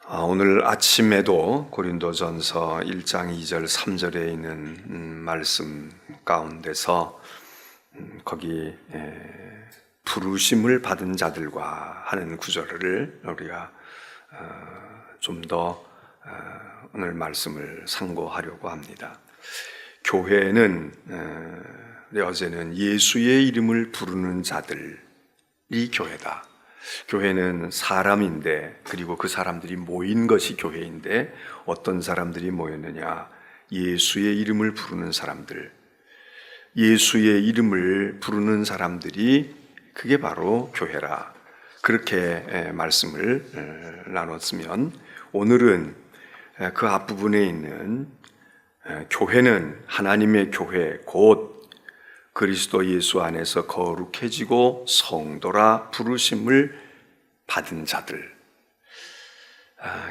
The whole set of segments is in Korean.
오늘 아침에도 고린도전서 1장 2절 3절에 있는 말씀 가운데서 거기 부르심을 받은 자들과 하는 구절을 우리가 좀 더 오늘 말씀을 상고하려고 합니다. 교회는 어제는 예수의 이름을 부르는 자들이 교회다. 교회는 사람인데, 그리고 그 사람들이 모인 것이 교회인데 어떤 사람들이 모였느냐? 예수의 이름을 부르는 사람들, 예수의 이름을 부르는 사람들이 그게 바로 교회라. 그렇게 말씀을 나눴으면, 오늘은 그 앞부분에 있는 교회는 하나님의 교회 곧 그리스도 예수 안에서 거룩해지고 성도라 부르심을 받은 자들.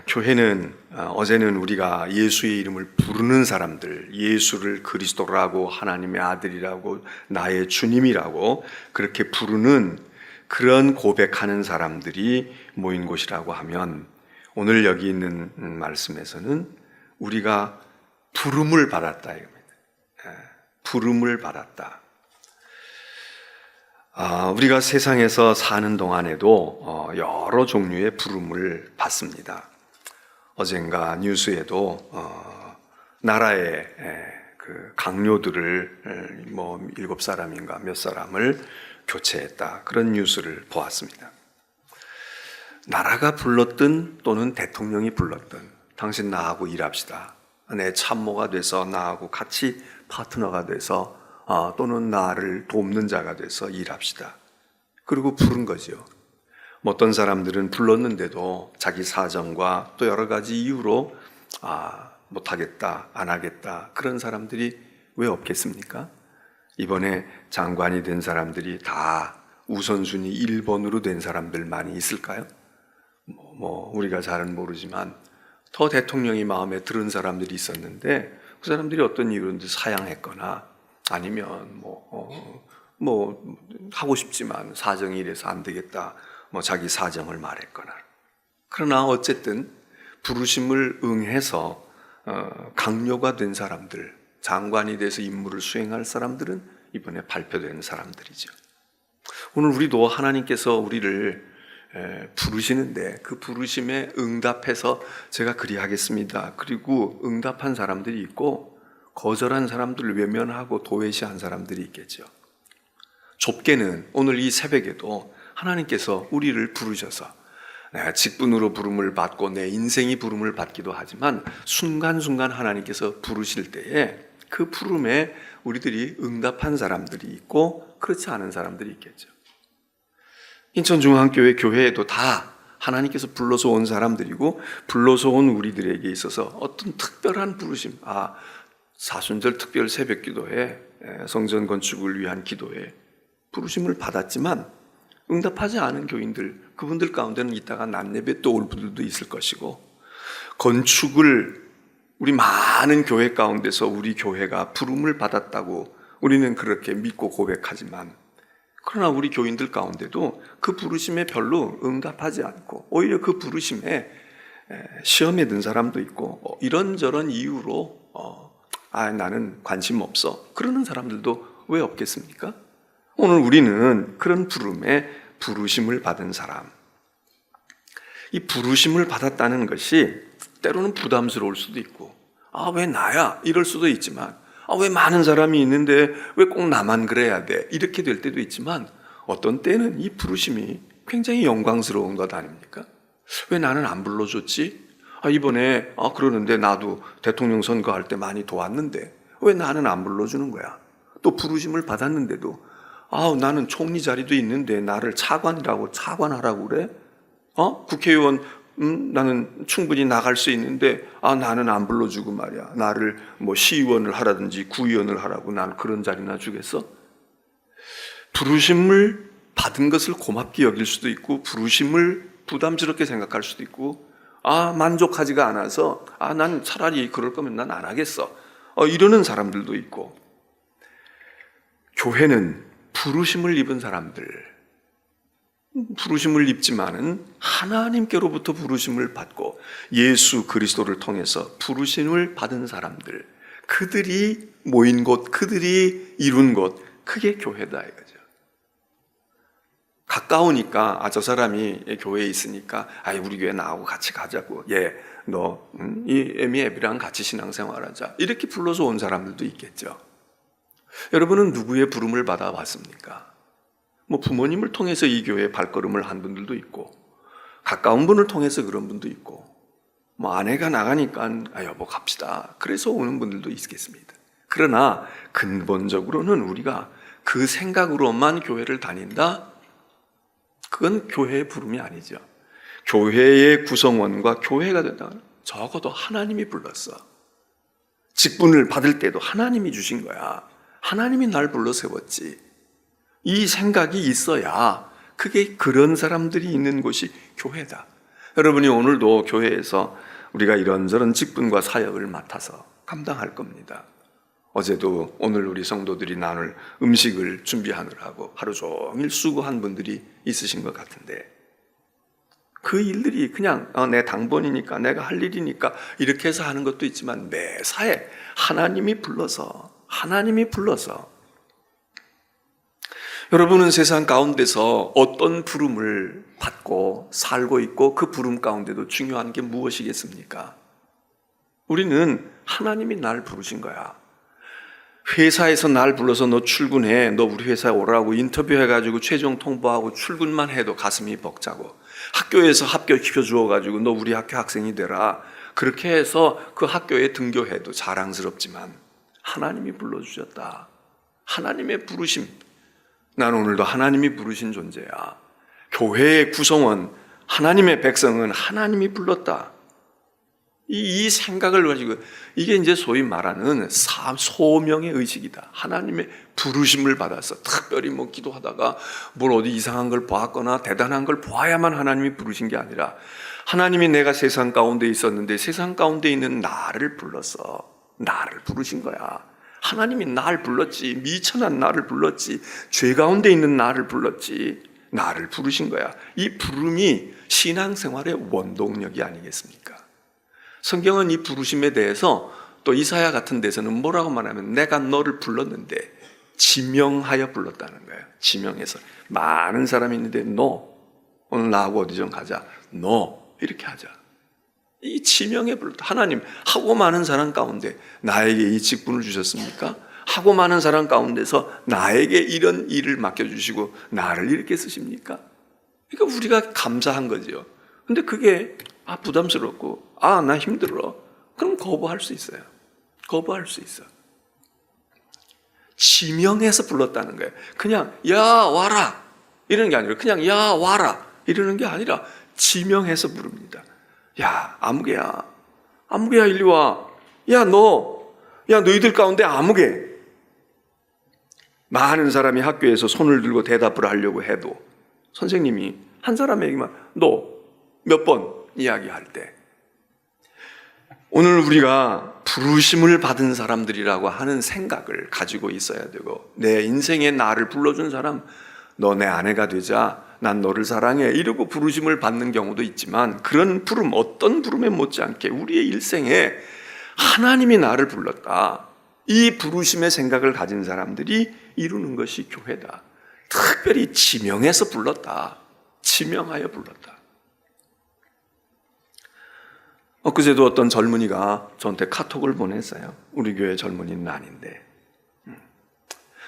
교회는 어제는 우리가 예수의 이름을 부르는 사람들, 예수를 그리스도라고 하나님의 아들이라고 나의 주님이라고 그렇게 부르는 그런 고백하는 사람들이 모인 곳이라고 하면, 오늘 여기 있는 말씀에서는 우리가 부름을 받았다 이겁니다. 부름을 받았다. 우리가 세상에서 사는 동안에도 여러 종류의 부름을 받습니다. 어젠가 뉴스에도 나라의 그 강요들을 7사람인가 몇 사람을 교체했다, 그런 뉴스를 보았습니다. 나라가 불렀든 또는 대통령이 불렀든 당신 나하고 일합시다, 내 참모가 돼서 나하고 같이 파트너가 돼서 또는 나를 돕는 자가 돼서 일합시다. 그리고 부른 거죠. 어떤 사람들은 불렀는데도 자기 사정과 또 여러 가지 이유로 못하겠다, 안 하겠다, 그런 사람들이 왜 없겠습니까? 이번에 장관이 된 사람들이 다 우선순위 1번으로 된 사람들 많이 있을까요? 우리가 잘은 모르지만 더 대통령이 마음에 드는 사람들이 있었는데 그 사람들이 어떤 이유로든지 사양했거나 아니면 하고 싶지만 사정이 이래서 안 되겠다, 자기 사정을 말했거나. 그러나 어쨌든 부르심을 응해서 강요가 된 사람들, 장관이 돼서 임무를 수행할 사람들은 이번에 발표된 사람들이죠. 오늘 우리도 하나님께서 우리를 부르시는데 그 부르심에 응답해서 제가 그리하겠습니다, 그리고 응답한 사람들이 있고 거절한 사람들을 외면하고 도외시한 사람들이 있겠죠. 좁게는 오늘 이 새벽에도 하나님께서 우리를 부르셔서 내가 직분으로 부름을 받고 내 인생이 부름을 받기도 하지만 순간순간 하나님께서 부르실 때에 그 부름에 우리들이 응답한 사람들이 있고 그렇지 않은 사람들이 있겠죠. 인천중앙교회 교회에도 다 하나님께서 불러서 온 사람들이고, 불러서 온 우리들에게 있어서 어떤 특별한 부르심, 사순절 특별 새벽기도회, 성전 건축을 위한 기도회 부르심을 받았지만 응답하지 않은 교인들, 그분들 가운데는 이따가 낮예배 또 올 분들도 있을 것이고, 건축을 우리 많은 교회 가운데서 우리 교회가 부름을 받았다고 우리는 그렇게 믿고 고백하지만, 그러나 우리 교인들 가운데도 그 부르심에 별로 응답하지 않고 오히려 그 부르심에 시험에 든 사람도 있고 이런저런 이유로 나는 관심 없어, 그러는 사람들도 왜 없겠습니까? 오늘 우리는 그런 부름에 부르심을 받은 사람, 이 부르심을 받았다는 것이 때로는 부담스러울 수도 있고, 왜 나야? 이럴 수도 있지만, 왜 많은 사람이 있는데 왜 꼭 나만 그래야 돼? 이렇게 될 때도 있지만, 어떤 때는 이 부르심이 굉장히 영광스러운 것 아닙니까? 왜 나는 안 불러줬지? 이번에 그러는데 나도 대통령 선거할 때 많이 도왔는데 왜 나는 안 불러주는 거야? 또 부르심을 받았는데도 나는 총리 자리도 있는데 나를 차관하라고 그래? 국회의원 나는 충분히 나갈 수 있는데 나는 안 불러주고 말이야. 나를 시의원을 하라든지 구의원을 하라고 난 그런 자리나 주겠어? 부르심을 받은 것을 고맙게 여길 수도 있고, 부르심을 부담스럽게 생각할 수도 있고, 만족하지가 않아서 난 차라리 그럴 거면 난 안 하겠어, 이러는 사람들도 있고. 교회는 부르심을 입은 사람들, 부르심을 입지만은 하나님께로부터 부르심을 받고 예수 그리스도를 통해서 부르심을 받은 사람들, 그들이 모인 곳, 그들이 이룬 곳, 그게 교회다 이거죠. 가까우니까 저 사람이 교회에 있으니까 우리 교회 나하고 같이 가자고, 너 이 에미 앱이랑 같이 신앙생활하자, 이렇게 불러서 온 사람들도 있겠죠. 여러분은 누구의 부름을 받아왔습니까? 부모님을 통해서 이 교회에 발걸음을 한 분들도 있고, 가까운 분을 통해서 그런 분도 있고, 아내가 나가니까 여보 갑시다, 그래서 오는 분들도 있겠습니다. 그러나 근본적으로는 우리가 그 생각으로만 교회를 다닌다? 그건 교회의 부름이 아니죠. 교회의 구성원과 교회가 된다. 적어도 하나님이 불렀어. 직분을 받을 때도 하나님이 주신 거야. 하나님이 날 불러 세웠지. 이 생각이 있어야 그게 그런 사람들이 있는 곳이 교회다. 여러분이 오늘도 교회에서 우리가 이런저런 직분과 사역을 맡아서 감당할 겁니다. 어제도 오늘 우리 성도들이 나눌 음식을 준비하느라고 하루 종일 수고한 분들이 있으신 것 같은데, 그 일들이 그냥 내 당번이니까, 내가 할 일이니까 이렇게 해서 하는 것도 있지만, 매사에 하나님이 불러서 여러분은 세상 가운데서 어떤 부름을 받고 살고 있고, 그 부름 가운데도 중요한 게 무엇이겠습니까? 우리는 하나님이 날 부르신 거야. 회사에서 날 불러서 너 출근해, 너 우리 회사에 오라고 인터뷰해가지고 최종 통보하고 출근만 해도 가슴이 벅차고, 학교에서 합격시켜 주어가지고 너 우리 학교 학생이 되라, 그렇게 해서 그 학교에 등교해도 자랑스럽지만 하나님이 불러주셨다. 하나님의 부르심. 난 오늘도 하나님이 부르신 존재야. 교회의 구성원, 하나님의 백성은 하나님이 불렀다. 이 생각을 가지고, 이게 이제 소위 말하는 소명의 의식이다. 하나님의 부르심을 받아서 특별히 기도하다가 뭘 어디 이상한 걸 보았거나 대단한 걸 보아야만 하나님이 부르신 게 아니라, 하나님이 내가 세상 가운데 있었는데 세상 가운데 있는 나를 불러서 나를 부르신 거야. 하나님이 날 불렀지. 미천한 나를 불렀지. 죄 가운데 있는 나를 불렀지. 나를 부르신 거야. 이 부름이 신앙생활의 원동력이 아니겠습니까? 성경은 이 부르심에 대해서 또 이사야 같은 데서는 뭐라고 말하면, 내가 너를 불렀는데 지명하여 불렀다는 거예요. 지명해서. 많은 사람이 있는데 너 오늘 나하고 어디 좀 가자, 너 이렇게 하자. 이 지명에 불렀다. 하나님, 하고 많은 사람 가운데 나에게 이 직분을 주셨습니까? 하고 많은 사람 가운데서 나에게 이런 일을 맡겨주시고 나를 이렇게 쓰십니까? 그러니까 우리가 감사한 거죠. 근데 그게 부담스럽고, 나 힘들어, 그럼 거부할 수 있어요. 거부할 수 있어. 지명해서 불렀다는 거예요. 그냥 야 와라 이러는 게 아니라, 그냥 야 와라 이러는 게 아니라 지명해서 부릅니다. 야 아무개야, 아무개야 일리 와. 야 너희들 가운데 아무개. 많은 사람이 학교에서 손을 들고 대답을 하려고 해도 선생님이 한 사람에게만 너 몇 번 이야기할 때, 오늘 우리가 부르심을 받은 사람들이라고 하는 생각을 가지고 있어야 되고, 내 인생에 나를 불러준 사람, 너 내 아내가 되자, 난 너를 사랑해 이러고 부르심을 받는 경우도 있지만, 그런 부름, 어떤 부름에 못지않게 우리의 일생에 하나님이 나를 불렀다, 이 부르심의 생각을 가진 사람들이 이루는 것이 교회다. 특별히 지명해서 불렀다. 지명하여 불렀다. 엊그제도 어떤 젊은이가 저한테 카톡을 보냈어요. 우리 교회 젊은이는 아닌데,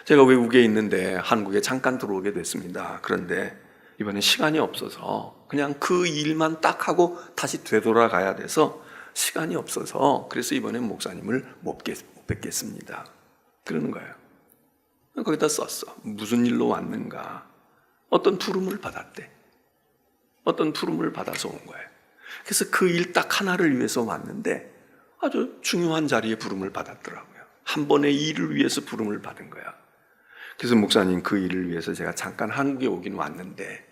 제가 외국에 있는데 한국에 잠깐 들어오게 됐습니다. 그런데 이번에 시간이 없어서 그냥 그 일만 딱 하고 다시 되돌아가야 돼서 시간이 없어서, 그래서 이번에 목사님을 못 뵙겠습니다. 그러는 거예요. 거기다 썼어. 무슨 일로 왔는가, 어떤 부름을 받았대. 어떤 부름을 받아서 온 거예요. 그래서 그 일 딱 하나를 위해서 왔는데 아주 중요한 자리에 부름을 받았더라고요. 한 번의 일을 위해서 부름을 받은 거야. 그래서 목사님, 그 일을 위해서 제가 잠깐 한국에 오긴 왔는데,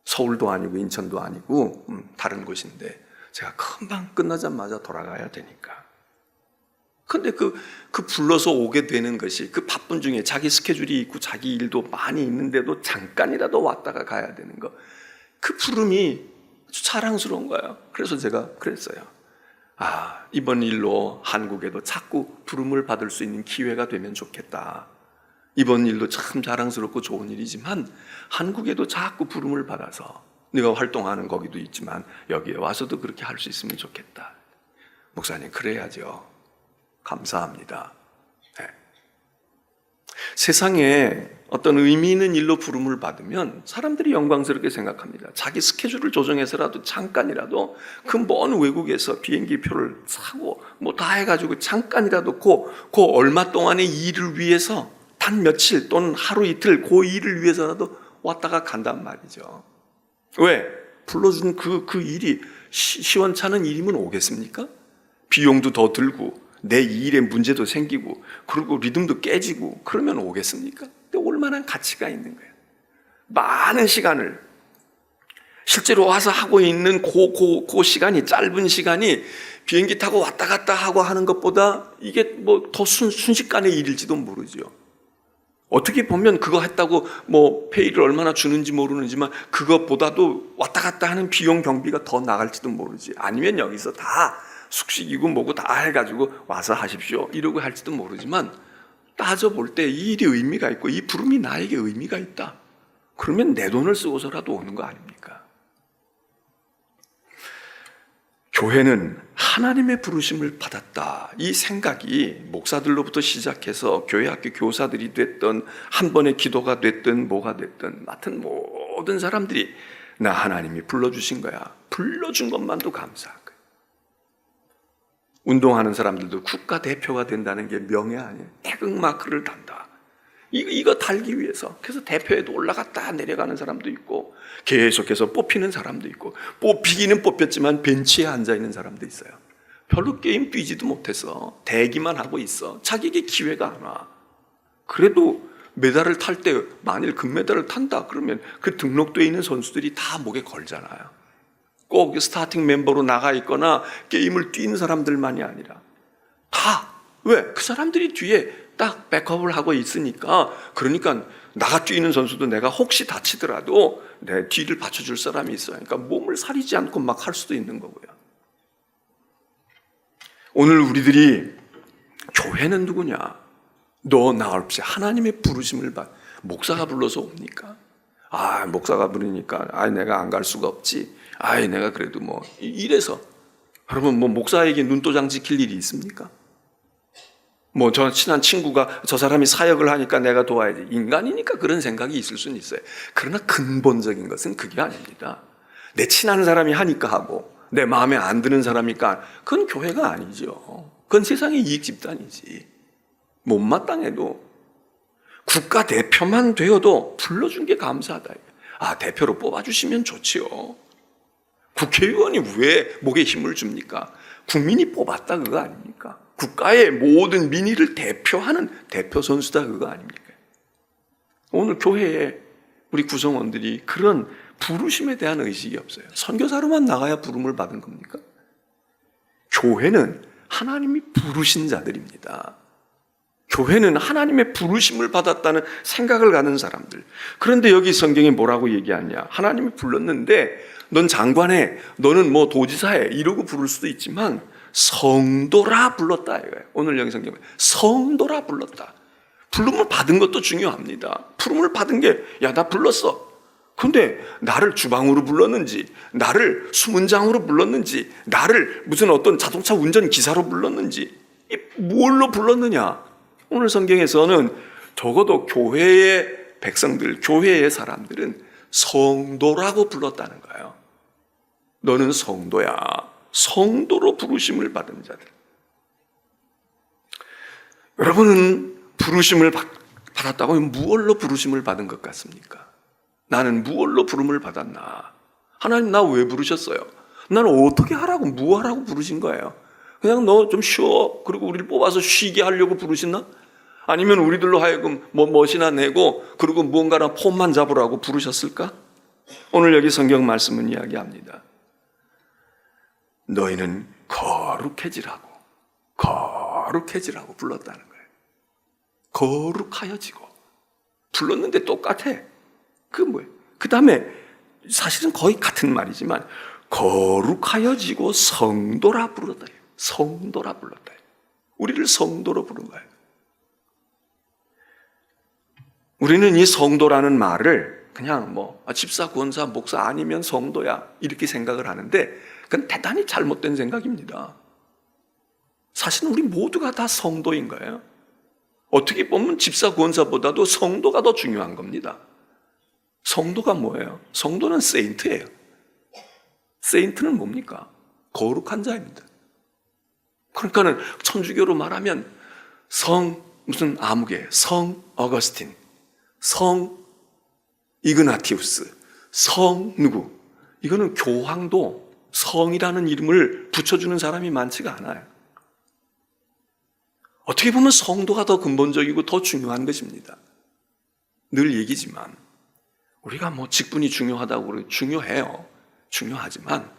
서울도 아니고 인천도 아니고 다른 곳인데 제가 금방 끝나자마자 돌아가야 되니까 근데 그 불러서 오게 되는 것이 그 바쁜 중에 자기 스케줄이 있고 자기 일도 많이 있는데도 잠깐이라도 왔다가 가야 되는 거. 그 부름이 아주 자랑스러운 거예요. 그래서 제가 그랬어요. 이번 일로 한국에도 자꾸 부름을 받을 수 있는 기회가 되면 좋겠다. 이번 일도 참 자랑스럽고 좋은 일이지만 한국에도 자꾸 부름을 받아서 네가 활동하는 거기도 있지만 여기에 와서도 그렇게 할 수 있으면 좋겠다. 목사님, 그래야죠. 감사합니다. 네. 세상에 어떤 의미 있는 일로 부름을 받으면 사람들이 영광스럽게 생각합니다. 자기 스케줄을 조정해서라도 잠깐이라도 그 먼 외국에서 비행기 표를 사고 뭐 다 해가지고 잠깐이라도 그 얼마 동안의 일을 위해서 단 며칠 또는 하루 이틀 그 일을 위해서라도 왔다가 간단 말이죠. 왜? 불러준 그 일이 시원찮은 일이면 오겠습니까? 비용도 더 들고 내 일에 문제도 생기고 그리고 리듬도 깨지고 그러면 오겠습니까? 근데 올 만한 가치가 있는 거예요. 많은 시간을 실제로 와서 하고 있는 그 시간이, 짧은 시간이 비행기 타고 왔다 갔다 하고 하는 것보다 이게 뭐 더 순식간의 일일지도 모르죠. 어떻게 보면 그거 했다고 뭐 페이를 얼마나 주는지 모르지만 그것보다도 왔다 갔다 하는 비용 경비가 더 나갈지도 모르지. 아니면 여기서 다 숙식이고 뭐고 다 해가지고 와서 하십시오 이러고 할지도 모르지만, 따져볼 때 이 일이 의미가 있고 이 부름이 나에게 의미가 있다, 그러면 내 돈을 쓰고서라도 오는 거 아닙니까? 교회는 하나님의 부르심을 받았다, 이 생각이 목사들로부터 시작해서 교회 학교 교사들이 됐든 한 번의 기도가 됐든 뭐가 됐든 맡은 모든 사람들이 나 하나님이 불러주신 거야, 불러준 것만도 감사한 거야. 운동하는 사람들도 국가대표가 된다는 게 명예 아니에요. 태극마크를 단다. 이거 달기 위해서. 그래서 대표에도 올라갔다 내려가는 사람도 있고 계속해서 뽑히는 사람도 있고, 뽑히기는 뽑혔지만 벤치에 앉아있는 사람도 있어요. 별로 게임 뛰지도 못해서 대기만 하고 있어. 자기에게 기회가 안 와. 그래도 메달을 탈 때 만일 금메달을 탄다 그러면 그 등록되어 있는 선수들이 다 목에 걸잖아요. 꼭 스타팅 멤버로 나가 있거나 게임을 뛰는 사람들만이 아니라 다, 왜? 그 사람들이 뒤에 딱 백업을 하고 있으니까. 그러니까 나가 뛰는 선수도 내가 혹시 다치더라도 내 뒤를 받쳐줄 사람이 있어요. 그러니까 몸을 사리지 않고 막 할 수도 있는 거고요. 오늘 우리들이 교회는 누구냐? 너 나 없이 하나님의 부르심을 받. 목사가 불러서 옵니까? 목사가 부르니까 내가 안 갈 수가 없지. 내가 그래도 뭐 이래서. 여러분, 뭐 목사에게 눈도장 지킬 일이 있습니까? 뭐 저 친한 친구가 저 사람이 사역을 하니까 내가 도와야지. 인간이니까 그런 생각이 있을 수는 있어요. 그러나 근본적인 것은 그게 아닙니다. 내 친한 사람이 하니까 하고 내 마음에 안 드는 사람이니까, 그건 교회가 아니죠. 그건 세상의 이익 집단이지. 못마땅해도 국가대표만 되어도 불러준 게 감사하다. 대표로 뽑아주시면 좋지요. 국회의원이 왜 목에 힘을 줍니까? 국민이 뽑았다 그거 아닙니까? 국가의 모든 민의를 대표하는 대표 선수다 그거 아닙니까? 오늘 교회에 우리 구성원들이 그런 부르심에 대한 의식이 없어요. 선교사로만 나가야 부름을 받은 겁니까? 교회는 하나님이 부르신 자들입니다. 교회는 하나님의 부르심을 받았다는 생각을 가는 사람들. 그런데 여기 성경에 뭐라고 얘기하냐? 하나님이 불렀는데 넌 장관해, 너는 뭐 도지사해 이러고 부를 수도 있지만 성도라 불렀다 이거예요. 오늘 여기 성경에 성도라 불렀다. 부름을 받은 것도 중요합니다. 부름을 받은 게 나 불렀어. 근데 나를 주방으로 불렀는지, 나를 수문장으로 불렀는지, 나를 무슨 어떤 자동차 운전 기사로 불렀는지, 뭘로 불렀느냐? 오늘 성경에서는 적어도 교회의 백성들, 교회의 사람들은 성도라고 불렀다는 거예요. 너는 성도야. 성도로 부르심을 받은 자들. 여러분은 부르심을 받았다고 무엇로 부르심을 받은 것 같습니까? 나는 무엇로 부름을 받았나? 하나님 나 왜 부르셨어요? 나는 어떻게 하라고, 뭐 하라고 부르신 거예요? 그냥 너 좀 쉬어. 그리고 우리를 뽑아서 쉬게 하려고 부르셨나? 아니면 우리들로 하여금 멋이나 내고 그리고 무언가나 폼만 잡으라고 부르셨을까? 오늘 여기 성경 말씀은 이야기합니다. 너희는 거룩해지라고. 거룩해지라고 불렀다는 거예요. 거룩하여지고. 불렀는데 똑같아. 그 뭐예요? 그 다음에 사실은 거의 같은 말이지만 거룩하여지고 성도라 불렀다. 성도라 불렀다. 우리를 성도로 부른 거예요. 우리는 이 성도라는 말을 그냥 집사, 권사, 목사 아니면 성도야 이렇게 생각을 하는데 그건 대단히 잘못된 생각입니다. 사실은 우리 모두가 다 성도인 거예요. 어떻게 보면 집사, 권사보다도 성도가 더 중요한 겁니다. 성도가 뭐예요? 성도는 세인트예요. 세인트는 뭡니까? 거룩한 자입니다. 그러니까는 천주교로 말하면 성 무슨 아무개, 성 어거스틴, 성 이그나티우스, 성 누구, 이거는 교황도 성이라는 이름을 붙여주는 사람이 많지가 않아요. 어떻게 보면 성도가 더 근본적이고 더 중요한 것입니다. 늘 얘기지만 우리가 직분이 중요하다고 그러고 중요해요. 중요하지만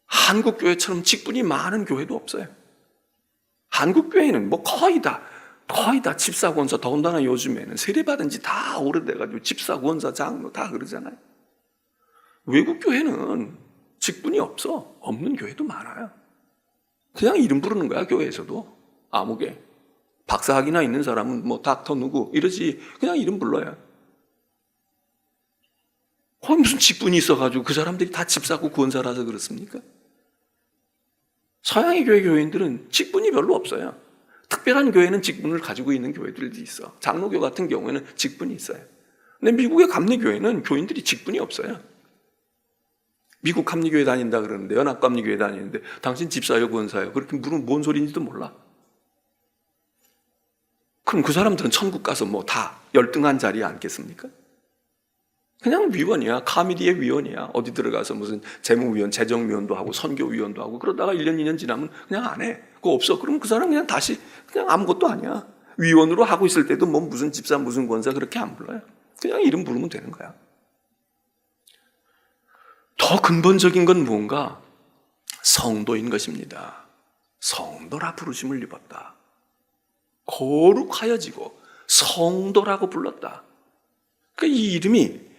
한국 교회처럼 직분이 많은 교회도 없어요. 한국 교회는 거의 다 집사, 권사, 더군다나 요즘에는 세례받은 지 다 오래돼가지고 집사, 권사, 장로 다 그러잖아요. 외국 교회는 직분이 없는 교회도 많아요. 그냥 이름 부르는 거야, 교회에서도. 아무개. 박사학위나 있는 사람은 닥터 누구 이러지 그냥 이름 불러요. 무슨 직분이 있어가지고 그 사람들이 다 집사고 권사라서 그렇습니까? 서양의 교회인들은 직분이 별로 없어요. 특별한 교회는 직분을 가지고 있는 교회들도 있어. 장로교 같은 경우에는 직분이 있어요. 근데 미국의 감리교회는 교인들이 직분이 없어요. 미국 감리교회 다닌다 그러는데, 연합감리교회 다니는데 당신 집사요, 권사요? 그렇게 물으면 뭔 소리인지도 몰라. 그럼 그 사람들은 천국 가서 다 열등한 자리에 앉겠습니까? 그냥 위원이야. 카미디의 위원이야. 어디 들어가서 무슨 재무위원, 재정위원도 하고 선교위원도 하고 그러다가 1년, 2년 지나면 그냥 안 해. 그거 없어. 그럼 그 사람 그냥 다시 그냥 아무것도 아니야. 위원으로 하고 있을 때도 무슨 집사, 무슨 권사 그렇게 안 불러요. 그냥 이름 부르면 되는 거야. 더 근본적인 건 뭔가? 성도인 것입니다. 성도라 부르심을 입었다. 거룩하여지고 성도라고 불렀다. 그러니까 이 이름이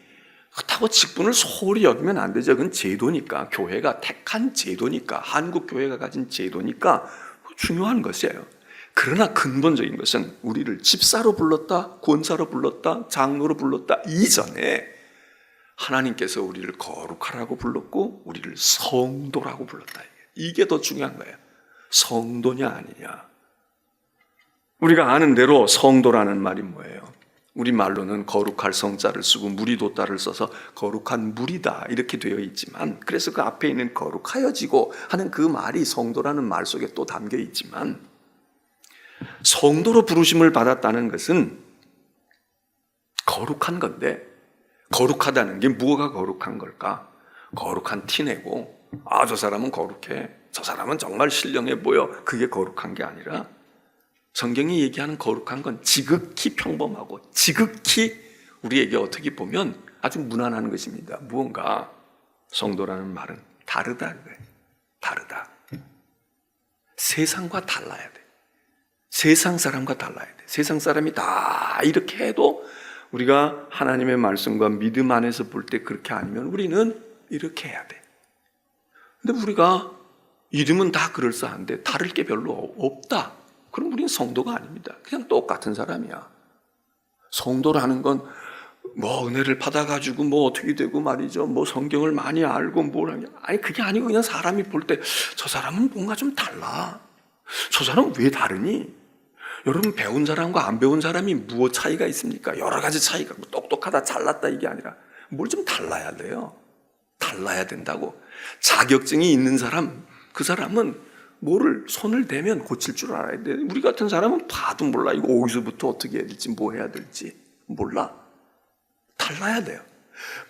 그렇다고 직분을 소홀히 여기면 안 되죠. 그건 제도니까, 교회가 택한 제도니까, 한국 교회가 가진 제도니까 중요한 것이에요. 그러나 근본적인 것은 우리를 집사로 불렀다, 권사로 불렀다, 장로로 불렀다 이전에 하나님께서 우리를 거룩하라고 불렀고 우리를 성도라고 불렀다. 이게 더 중요한 거예요. 성도냐 아니냐. 우리가 아는 대로 성도라는 말이 뭐예요? 우리말로는 거룩할 성자를 쓰고 무리도자를 써서 거룩한 무리다 이렇게 되어 있지만, 그래서 그 앞에 있는 거룩하여지고 하는 그 말이 성도라는 말 속에 또 담겨 있지만, 성도로 부르심을 받았다는 것은 거룩한 건데, 거룩하다는 게 뭐가 거룩한 걸까? 거룩한 티 내고 저 사람은 거룩해, 저 사람은 정말 신령해 보여, 그게 거룩한 게 아니라 성경이 얘기하는 거룩한 건 지극히 평범하고 지극히 우리에게 어떻게 보면 아주 무난한 것입니다. 무언가 성도라는 말은 다르다. 다르다. 세상과 달라야 돼. 세상 사람과 달라야 돼. 세상 사람이 다 이렇게 해도 우리가 하나님의 말씀과 믿음 안에서 볼 때 그렇게 아니면 우리는 이렇게 해야 돼. 근데 우리가 이름은 다 그럴싸한데 다를 게 별로 없다. 그럼 우리는 성도가 아닙니다. 그냥 똑같은 사람이야. 성도라는 건 은혜를 받아가지고 어떻게 되고 말이죠. 성경을 많이 알고 아니 그게 아니고 그냥 사람이 볼 때 저 사람은 뭔가 좀 달라. 저 사람은 왜 다르니? 여러분, 배운 사람과 안 배운 사람이 무엇 차이가 있습니까? 여러 가지 차이가. 똑똑하다, 잘났다 이게 아니라 뭘 좀 달라야 돼요. 달라야 된다고. 자격증이 있는 사람, 그 사람은 뭐를 손을 대면 고칠 줄 알아야 돼. 우리 같은 사람은 봐도 몰라. 이거 어디서부터 어떻게 해야 될지, 뭐 해야 될지 몰라. 달라야 돼요.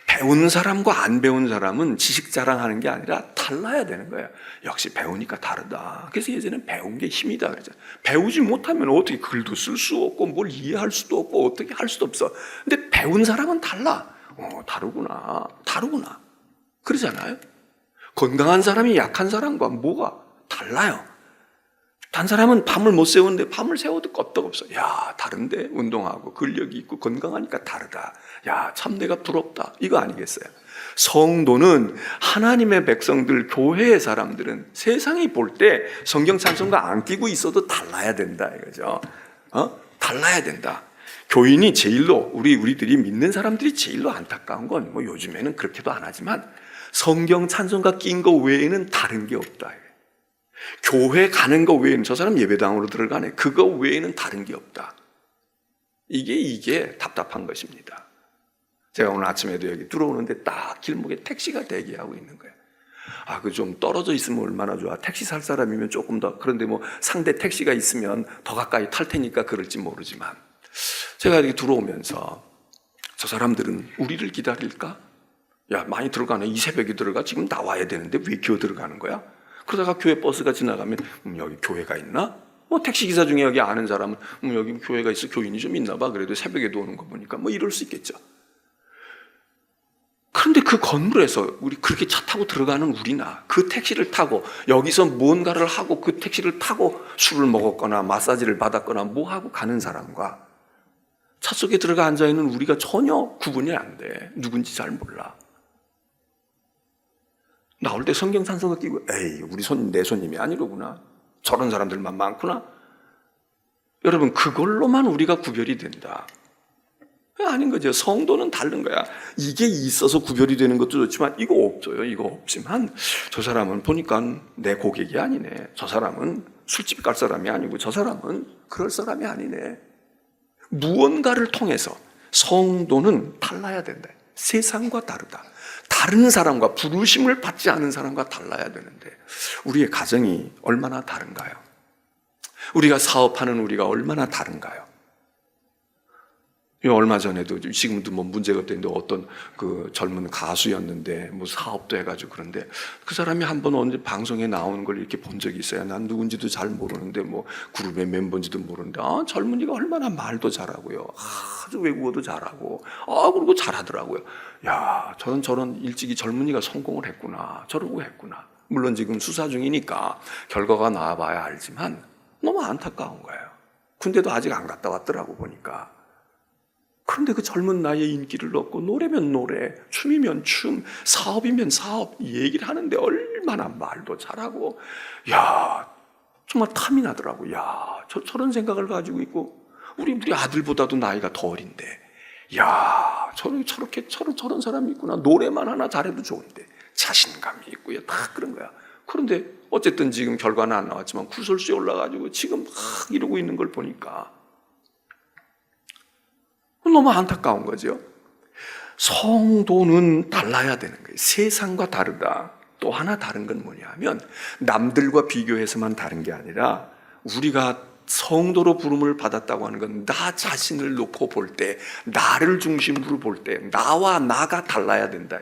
배운 사람과 안 배운 사람은 지식 자랑하는 게 아니라 달라야 되는 거예요. 역시 배우니까 다르다. 그래서 예전에 배운 게 힘이다 그러잖아요. 배우지 못하면 어떻게 글도 쓸 수 없고 뭘 이해할 수도 없고 어떻게 할 수도 없어. 근데 배운 사람은 달라. 다르구나. 그러잖아요. 건강한 사람이 약한 사람과 뭐가 달라요. 단 사람은 밤을 못 세우는데 밤을 세워도 끄떡없어. 야, 다른데 운동하고 근력이 있고 건강하니까 다르다. 야, 참 내가 부럽다. 이거 아니겠어요? 성도는 하나님의 백성들, 교회의 사람들은 세상이 볼 때 성경 찬송가 안 끼고 있어도 달라야 된다 이거죠. 달라야 된다. 교인이 제일로 우리들이 믿는 사람들이 제일로 안타까운 건 뭐 요즘에는 그렇게도 안 하지만 성경 찬송가 낀 거 외에는 다른 게 없다. 교회 가는 거 외에는 저 사람 예배당으로 들어가네. 그거 외에는 다른 게 없다. 이게 답답한 것입니다. 제가 오늘 아침에도 여기 들어오는데 딱 길목에 택시가 대기하고 있는 거예요. 그 좀 떨어져 있으면 얼마나 좋아. 택시 살 사람이면 조금 더. 그런데 뭐 상대 택시가 있으면 더 가까이 탈 테니까 그럴지 모르지만 제가 이렇게 들어오면서 저 사람들은 우리를 기다릴까? 야, 많이 들어가네. 이 새벽에 들어가. 지금 나와야 되는데 왜 기어 들어가는 거야? 그러다가 교회 버스가 지나가면 여기 교회가 있나? 뭐 택시기사 중에 여기 아는 사람은 여기 교회가 있어. 교인이 좀 있나 봐. 그래도 새벽에도 오는 거 보니까 뭐 이럴 수 있겠죠. 그런데 그 건물에서 우리 그렇게 차 타고 들어가는 우리나 그 택시를 타고 여기서 무언가를 하고 그 택시를 타고 술을 먹었거나 마사지를 받았거나 뭐 하고 가는 사람과 차 속에 들어가 앉아있는 우리가 전혀 구분이 안 돼. 누군지 잘 몰라. 나올 때 성경 찬송가 끼고 에이 우리 손님 내 손님이 아니로구나. 저런 사람들만 많구나. 여러분 그걸로만 우리가 구별이 된다. 아닌 거죠. 성도는 다른 거야. 이게 있어서 구별이 되는 것도 좋지만 이거 없어요. 이거 없지만 저 사람은 보니까 내 고객이 아니네. 저 사람은 술집 갈 사람이 아니고 저 사람은 그럴 사람이 아니네. 무언가를 통해서 성도는 달라야 된다. 세상과 다르다. 다른 사람과 부르심을 받지 않은 사람과 달라야 되는데 우리의 가정이 얼마나 다른가요? 우리가 사업하는 우리가 얼마나 다른가요? 얼마 전에도 지금도 뭐 문제가 됐는데 어떤 그 젊은 가수였는데 뭐 사업도 해가지고 그런데 그 사람이 한번 언제 방송에 나오는 걸 이렇게 본 적이 있어요. 난 누군지도 잘 모르는데 뭐 그룹의 멤버인지도 모르는데 젊은이가 얼마나 말도 잘하고요. 아주 외국어도 잘하고 그리고 잘하더라고요. 야, 저런 일찍이 젊은이가 성공을 했구나. 저러고 했구나. 물론 지금 수사 중이니까 결과가 나와봐야 알지만 너무 안타까운 거예요. 군대도 아직 안 갔다 왔더라고 보니까. 그런데 그 젊은 나이에 인기를 얻고 노래면 노래, 춤이면 춤, 사업이면 사업 얘기를 하는데 얼마나 말도 잘하고 야 정말 탐이 나더라고. 야 저런 생각을 가지고 있고 우리 아들보다도 나이가 더 어린데 야 저런 사람이 있구나. 노래만 하나 잘해도 좋은데 자신감이 있고요. 다 그런 거야. 그런데 어쨌든 지금 결과는 안 나왔지만 구설수에 올라가지고 지금 막 이러고 있는 걸 보니까 너무 안타까운 거죠. 성도는 달라야 되는 거예요. 세상과 다르다. 또 하나 다른 건 뭐냐면 남들과 비교해서만 다른 게 아니라 우리가 성도로 부름을 받았다고 하는 건 나 자신을 놓고 볼 때, 나를 중심으로 볼 때 나와 나가 달라야 된다.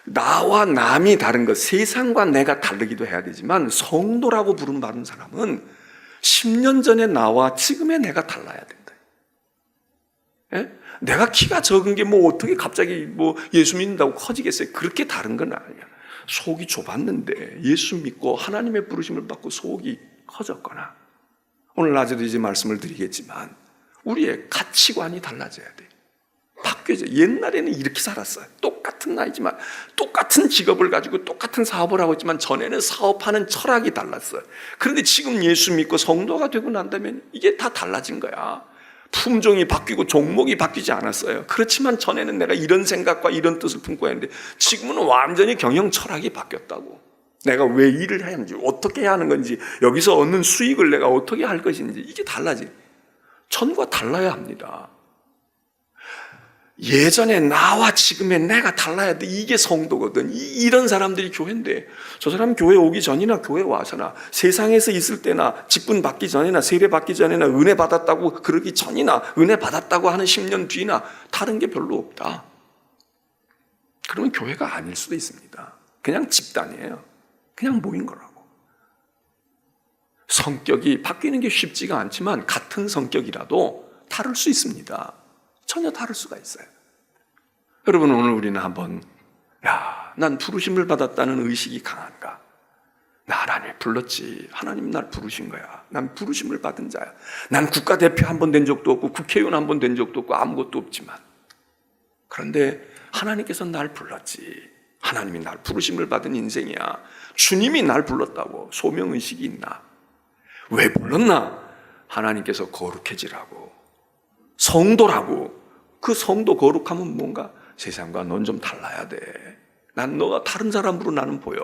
나와 남이 다른 것, 세상과 내가 다르기도 해야 되지만 성도라고 부름받은 사람은 10년 전의 나와 지금의 내가 달라야 된다. 예? 내가 키가 적은 게 뭐 어떻게 갑자기 뭐 예수 믿는다고 커지겠어요? 그렇게 다른 건 아니야. 속이 좁았는데 예수 믿고 하나님의 부르심을 받고 속이 커졌거나 오늘 낮에도 이제 말씀을 드리겠지만 우리의 가치관이 달라져야 돼. 바뀌어져. 옛날에는 이렇게 살았어요. 똑같은 나이지만 똑같은 직업을 가지고 똑같은 사업을 하고 있지만 전에는 사업하는 철학이 달랐어요. 그런데 지금 예수 믿고 성도가 되고 난다면 이게 다 달라진 거야. 품종이 바뀌고 종목이 바뀌지 않았어요. 그렇지만 전에는 내가 이런 생각과 이런 뜻을 품고 했는데 지금은 완전히 경영 철학이 바뀌었다고. 내가 왜 일을 해야 하는지, 어떻게 해야 하는 건지, 여기서 얻는 수익을 내가 어떻게 할 것인지 이게 달라지. 전과 달라야 합니다. 예전에 나와 지금의 내가 달라야 돼. 이게 성도거든. 이런 사람들이 교회인데 저 사람 교회 오기 전이나 교회 와서나 세상에서 있을 때나 직분 받기 전이나 세례 받기 전이나 은혜 받았다고 그러기 전이나 은혜 받았다고 하는 10년 뒤나 다른 게 별로 없다. 그러면 교회가 아닐 수도 있습니다. 그냥 집단이에요. 그냥 모인 거라고. 성격이 바뀌는 게 쉽지가 않지만 같은 성격이라도 다를 수 있습니다. 전혀 다를 수가 있어요. 여러분 오늘 우리는 한번 난 부르심을 받았다는 의식이 강한가? 나 하나님이 불렀지. 하나님 날 부르신 거야. 난 부르심을 받은 자야. 난 국가대표 한 번 된 적도 없고 국회의원 한 번 된 적도 없고 아무것도 없지만, 그런데 하나님께서 날 불렀지. 하나님이 날 부르심을 받은 인생이야. 주님이 날 불렀다고 소명의식이 있나? 왜 불렀나? 하나님께서 거룩해지라고, 성도라고. 그 성도 거룩함은 뭔가? 세상과 넌 좀 달라야 돼. 난 너가 다른 사람으로 나는 보여.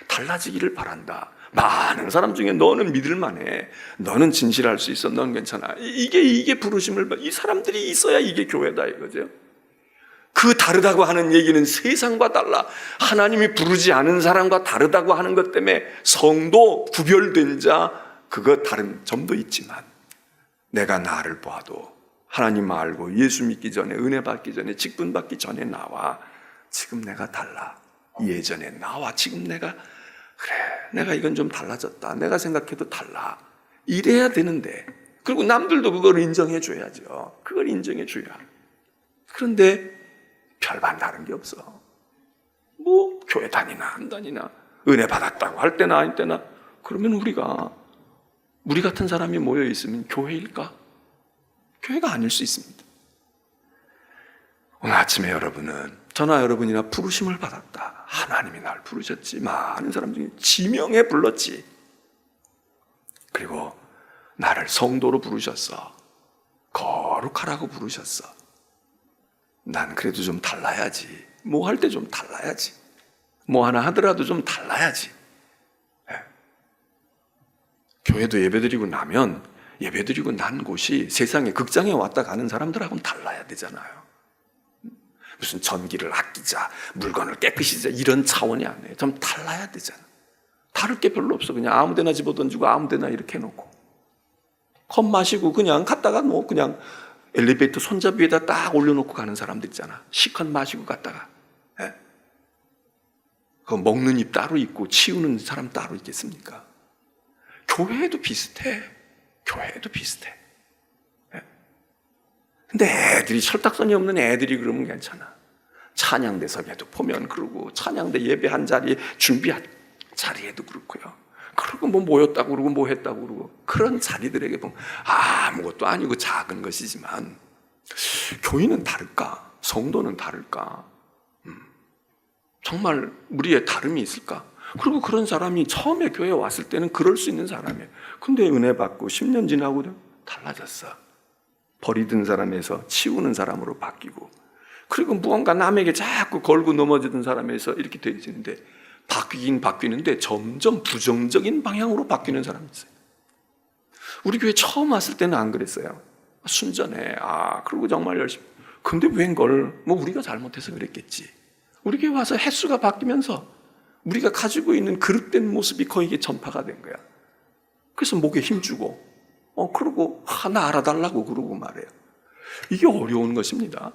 달라지기를 바란다. 많은 사람 중에 너는 믿을만해. 너는 진실할 수 있어. 넌 괜찮아. 이게 부르심을, 이 사람들이 있어야 이게 교회다 이거죠. 그 다르다고 하는 얘기는 세상과 달라. 하나님이 부르지 않은 사람과 다르다고 하는 것 때문에 성도, 구별된 자, 그거 다른 점도 있지만, 내가 나를 봐도 하나님 알고 예수 믿기 전에, 은혜 받기 전에, 직분 받기 전에 나와 지금 내가 달라. 예전에 나와 지금 내가, 그래, 내가 이건 좀 달라졌다. 내가 생각해도 달라. 이래야 되는데, 그리고 남들도 그걸 인정해 줘야죠. 그걸 인정해 줘야. 그런데 별반 다른 게 없어. 뭐 교회 다니나 안 다니나, 은혜 받았다고 할 때나 아닐 때나, 그러면 우리 같은 사람이 모여 있으면 교회일까? 교회가 아닐 수 있습니다. 오늘 아침에 여러분은, 저나 여러분이나 부르심을 받았다. 하나님이 날 부르셨지. 많은 사람 중에 지명해 불렀지. 그리고 나를 성도로 부르셨어. 거룩하라고 부르셨어. 난 그래도 좀 달라야지. 뭐 할 때 좀 달라야지. 뭐 하나 하더라도 좀 달라야지. 네. 교회도 예배드리고 나면, 예배드리고 난 곳이 세상에 극장에 왔다 가는 사람들하고는 달라야 되잖아요. 무슨 전기를 아끼자, 물건을 깨끗이 자, 이런 차원이 아니에요. 좀 달라야 되잖아. 다를 게 별로 없어. 그냥 아무 데나 집어던지고 아무 데나 이렇게 해놓고, 컵 마시고 그냥 갔다가 뭐 그냥 엘리베이터 손잡이에다 딱 올려놓고 가는 사람들 있잖아. 시컷 마시고 갔다가. 예? 그 먹는 입 따로 있고 치우는 사람 따로 있겠습니까? 교회도 비슷해. 교회도 비슷해. 예? 근데 애들이, 철딱선이 없는 애들이 그러면 괜찮아. 찬양대석에도 보면 그러고, 찬양대 예배한 자리에 준비한 자리에도 그렇고요. 그리고 뭐 모였다고 그러고 뭐 했다고 그러고, 그런 자리들에게 보면 아무것도 아니고 작은 것이지만, 교인은 다를까? 성도는 다를까? 정말 우리의 다름이 있을까? 그리고 그런 사람이 처음에 교회에 왔을 때는 그럴 수 있는 사람이에요. 근데 은혜 받고 10년 지나고 달라졌어. 버리던 사람에서 치우는 사람으로 바뀌고, 그리고 무언가 남에게 자꾸 걸고 넘어지던 사람에서 이렇게 되어지는데, 바뀌긴 바뀌는데 점점 부정적인 방향으로 바뀌는 사람이 있어요. 우리 교회 처음 왔을 때는 안 그랬어요. 순전해. 그리고 정말 열심히. 근데 웬걸, 뭐 우리가 잘못해서 그랬겠지. 우리 교회 와서 횟수가 바뀌면서 우리가 가지고 있는 그릇된 모습이 거기에 전파가 된 거야. 그래서 목에 힘주고, 그러고 하나 알아달라고 그러고 말해요. 이게 어려운 것입니다.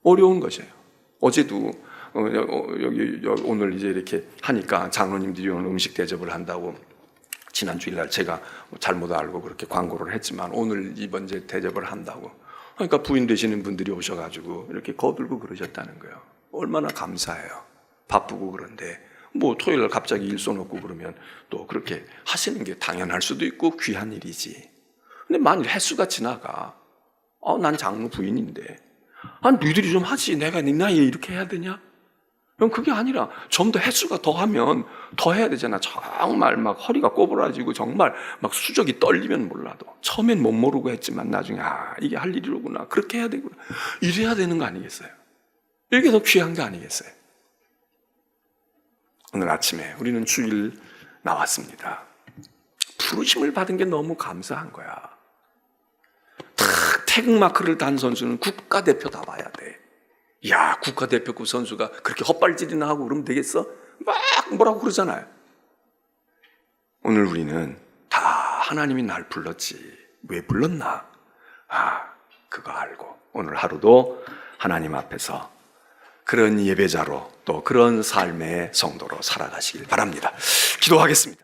어려운 것이에요. 어제도 여기 오늘 이제 이렇게 하니까 장로님들이 오늘 음식 대접을 한다고, 지난 주일날 제가 잘못 알고 그렇게 광고를 했지만 오늘 이번 이제 대접을 한다고, 그러니까 부인 되시는 분들이 오셔가지고 이렇게 거들고 그러셨다는 거예요. 얼마나 감사해요. 바쁘고 그런데 뭐 토요일 날 갑자기 일 쏘놓고 그러면 또 그렇게 하시는 게 당연할 수도 있고 귀한 일이지. 근데 만일 횟수가 지나가, 난 장로 부인인데, 너희들이 좀 하지, 내가 네 나이에 이렇게 해야 되냐? 그럼 그게 아니라 좀 더 횟수가 더하면 더 해야 되잖아. 정말 막 허리가 꼬부라지고 정말 막 수족이 떨리면 몰라도, 처음엔 못 모르고 했지만 나중에 이게 할 일이로구나, 그렇게 해야 되구나, 이래야 되는 거 아니겠어요? 이게 더 귀한 거 아니겠어요? 오늘 아침에 우리는 주일 나왔습니다. 부르심을 받은 게 너무 감사한 거야. 딱 태극마크를 단 선수는 국가대표 다 봐야 돼. 야, 국가대표급 선수가 그렇게 헛발질이나 하고 그러면 되겠어? 막 뭐라고 그러잖아요. 오늘 우리는 다 하나님이 날 불렀지. 왜 불렀나? 그거 알고 오늘 하루도 하나님 앞에서 그런 예배자로, 또 그런 삶의 성도로 살아가시길 바랍니다. 기도하겠습니다.